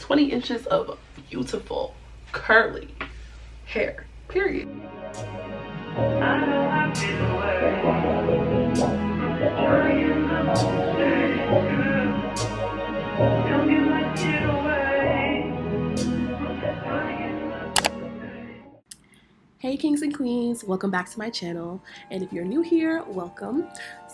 20 inches of beautiful curly hair, period. Hey kings and queens, welcome back to my channel, and if you're new here, welcome.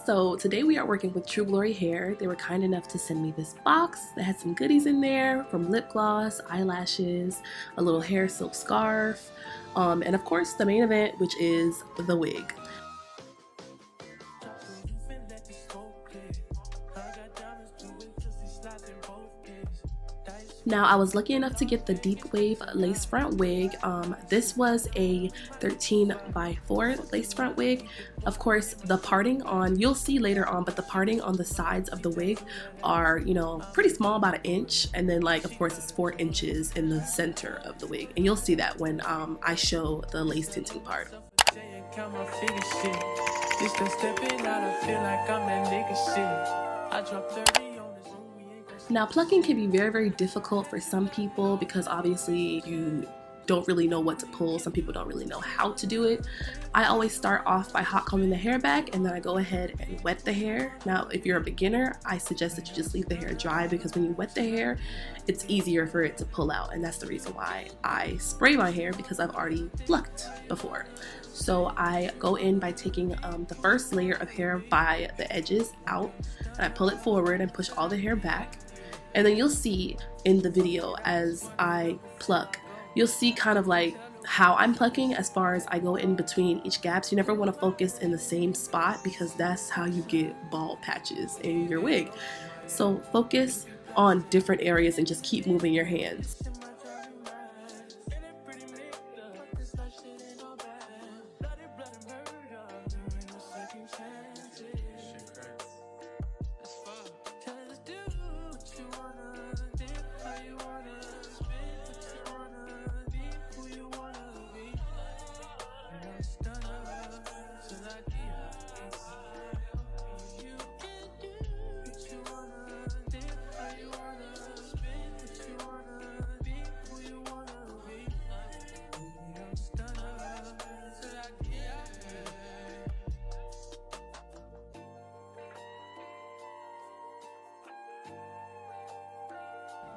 So today we are working with True Glory Hair. They were kind enough to send me this box that had some goodies in there, from lip gloss, eyelashes, a little hair silk scarf, and of course the main event, which is the wig. Now, I was lucky enough to get the deep wave lace front wig. This was a 13x4 lace front wig. Of course, the parting on, you'll see later on, but the parting on the sides of the wig are, you know, pretty small, about an inch. And then, like, of course, it's 4 inches in the center of the wig. And you'll see that when I show the lace tinting part. Now, plucking can be very, very difficult for some people because obviously you don't really know what to pull. Some people don't really know how to do it. I always start off by hot combing the hair back, and then I go ahead and wet the hair. Now, if you're a beginner, I suggest that you just leave the hair dry, because when you wet the hair, it's easier for it to pull out, and that's the reason why I spray my hair, because I've already plucked before. So I go in by taking the first layer of hair by the edges out, and I pull it forward and push all the hair back. And then you'll see in the video as I pluck, you'll see kind of like how I'm plucking as far as I go in between each gaps. You never want to focus in the same spot, because that's how you get bald patches in your wig. So focus on different areas and just keep moving your hands.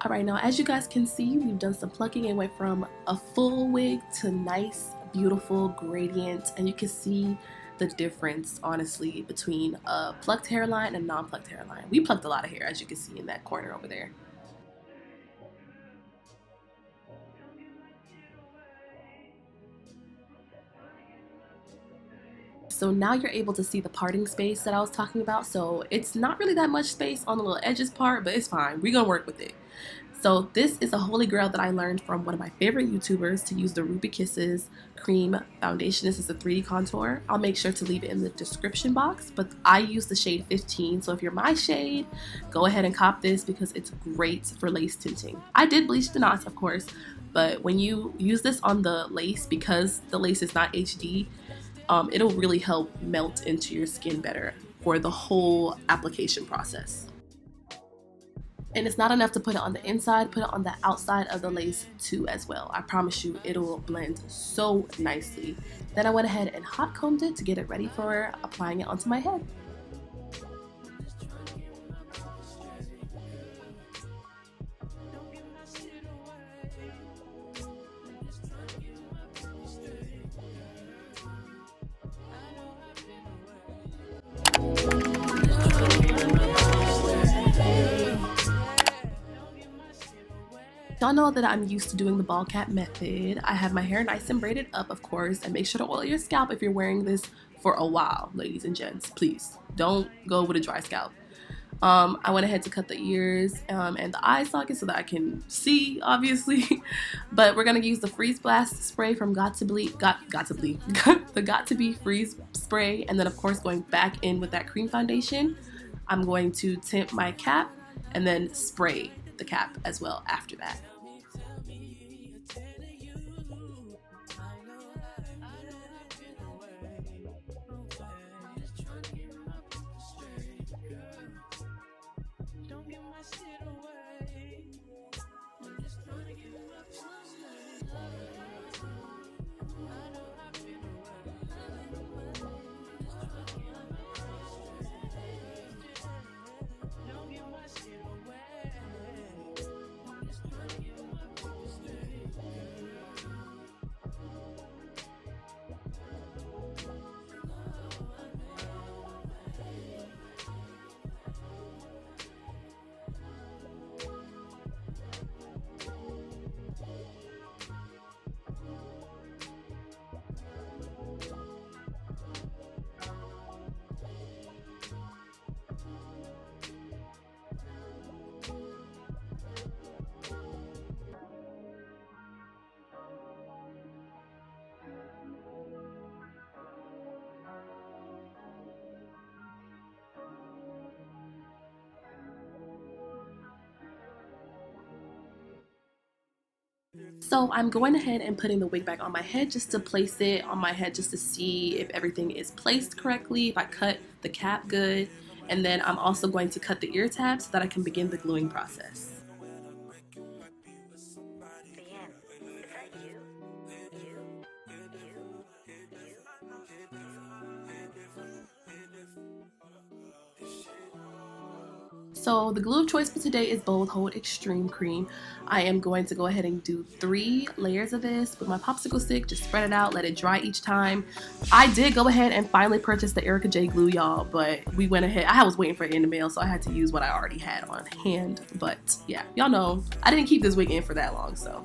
Alright, now as you guys can see, we've done some plucking and went from a full wig to nice, beautiful gradient, and you can see the difference, honestly, between a plucked hairline and non-plucked hairline. We plucked a lot of hair, as you can see in that corner over there. So now you're able to see the parting space that I was talking about. So it's not really that much space on the little edges part, but it's fine. We're gonna work with it. So this is a holy grail that I learned from one of my favorite YouTubers, to use the Ruby Kisses Creme foundation. This is a 3D contour. I'll make sure to leave it in the description box, but I use the shade 15. So if you're my shade, go ahead and cop this, because it's great for lace tinting. I did bleach the knots, of course, but when you use this on the lace, because the lace is not HD, it'll really help melt into your skin better for the whole application process. And it's not enough to put it on the inside, put it on the outside of the lace too as well. I promise you, it'll blend so nicely. Then I went ahead and hot combed it to get it ready for applying it onto my head. Y'all know that I'm used to doing the ball cap method. I have my hair nice and braided up, of course, and make sure to oil your scalp if you're wearing this for a while, ladies and gents. Please don't go with a dry scalp. I went ahead to cut the ears and the eye sockets so that I can see, obviously. But we're gonna use the Freeze Blast spray from Got to Be Freeze spray, and then of course going back in with that cream foundation. I'm going to tint my cap and then spray the cap as well after that. So I'm going ahead and putting the wig back on my head just to place it on my head just to see if everything is placed correctly, if I cut the cap good, and then I'm also going to cut the ear tabs so that I can begin the gluing process. So the glue of choice for today is Bold Hold Extreme Cream. I am going to go ahead and do 3 layers of this with my popsicle stick. Just spread it out, let it dry each time. I did go ahead and finally purchase the Erica J glue, y'all, but we went ahead. I was waiting for it in the mail, so I had to use what I already had on hand. But yeah, y'all know I didn't keep this wig in for that long, so.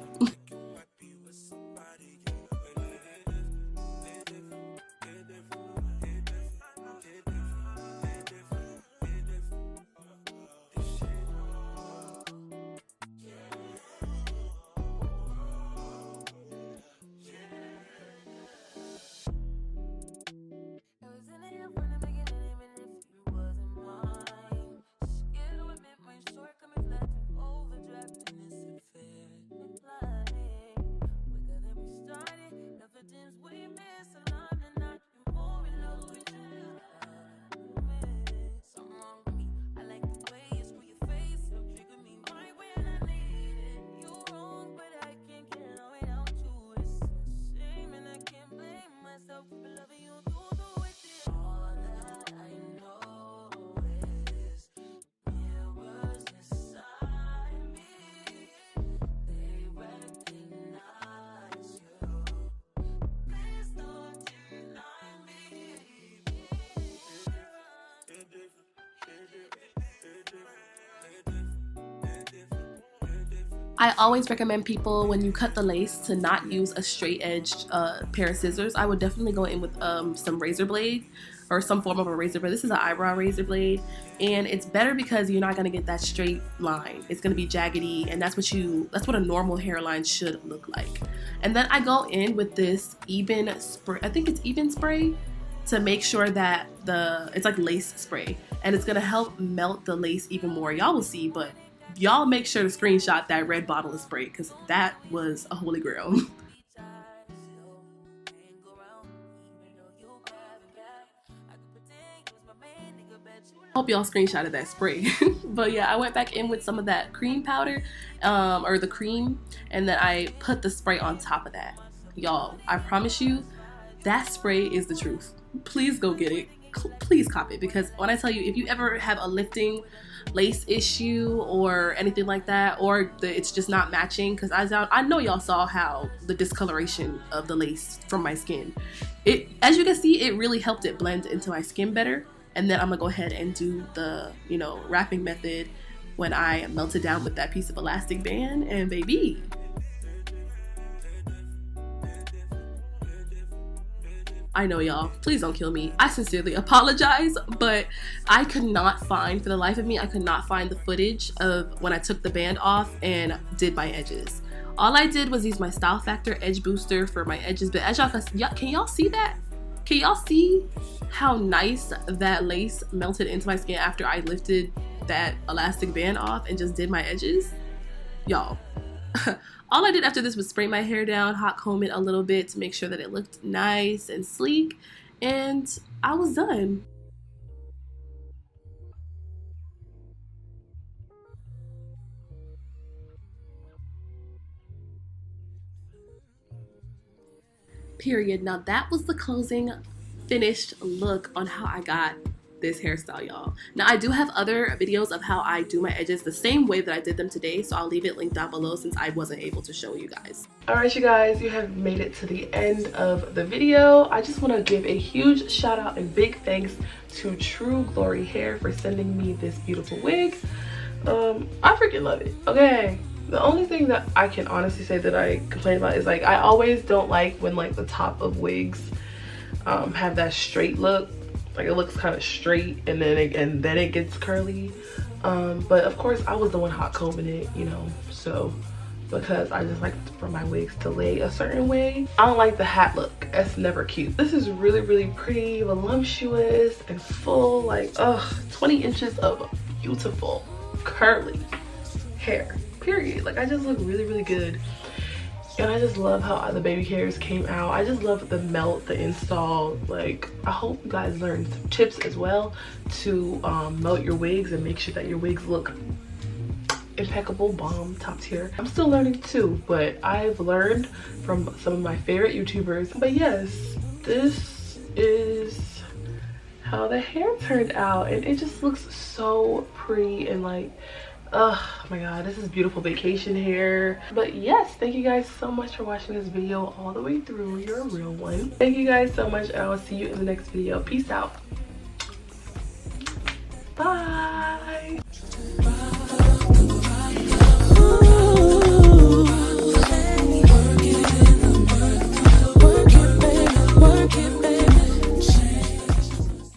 I always recommend people, when you cut the lace, to not use a straight edged pair of scissors. I would definitely go in with some razor blade or some form of a razor blade. This is an eyebrow razor blade, and it's better because you're not gonna get that straight line. It's gonna be jaggedy, and that's what a normal hairline should look like. And then I go in with this Ebin spray. I think it's Ebin spray, to make sure that it's like lace spray, and it's gonna help melt the lace even more. Y'all will see, but y'all make sure to screenshot that red bottle of spray because that was a holy grail. Hope y'all screenshotted that spray. But yeah, I went back in with some of that cream powder, or the cream, and then I put the spray on top of that. Y'all, I promise you, that spray is the truth. Please go get it. Please cop it, because when I tell you, if you ever have a lifting lace issue or anything like that, or it's just not matching, because I know y'all saw how the discoloration of the lace from my skin, as you can see, it really helped it blend into my skin better. And then I'm gonna go ahead and do the wrapping method when I melt it down with that piece of elastic band, and baby, I know y'all, please don't kill me. I sincerely apologize, but I could not find, for the life of me, I could not find the footage of when I took the band off and did my edges. All I did was use my Style Factor Edge Booster for my edges, but as can y'all see that? Can y'all see how nice that lace melted into my skin after I lifted that elastic band off and just did my edges? Y'all. All I did after this was spray my hair down, hot comb it a little bit to make sure that it looked nice and sleek, and I was done. Period. Now that was the closing finished look on how I got this hairstyle, y'all. Now I do have other videos of how I do my edges the same way that I did them today, so I'll leave it linked down below since I wasn't able to show you guys. Alright you guys, you have made it to the end of the video. I just want to give a huge shout out and big thanks to True Glory Hair for sending me this beautiful wig. I freaking love it. Okay, the only thing that I can honestly say that I complain about is, like, I always don't like when, like, the top of wigs have that straight look. Like, it looks kind of straight and then it gets curly. But of course I was the one hot combing it, so because I just like for my wigs to lay a certain way. I don't like the hat look. That's never cute. This is really, really pretty, voluptuous and full, like 20 inches of beautiful curly hair, period. Like, I just look really, really good. And I just love how the baby hairs came out. I just love the melt, the install. Like, I hope you guys learned some tips as well to melt your wigs and make sure that your wigs look impeccable, bomb, top tier. I'm still learning too, but I've learned from some of my favorite YouTubers. But yes, this is how the hair turned out, and it just looks so pretty and like, oh my god, this is beautiful vacation hair. But yes, thank you guys so much for watching this video all the way through. You're a real one. Thank you guys so much, and I will see you in the next video. Peace out. Bye.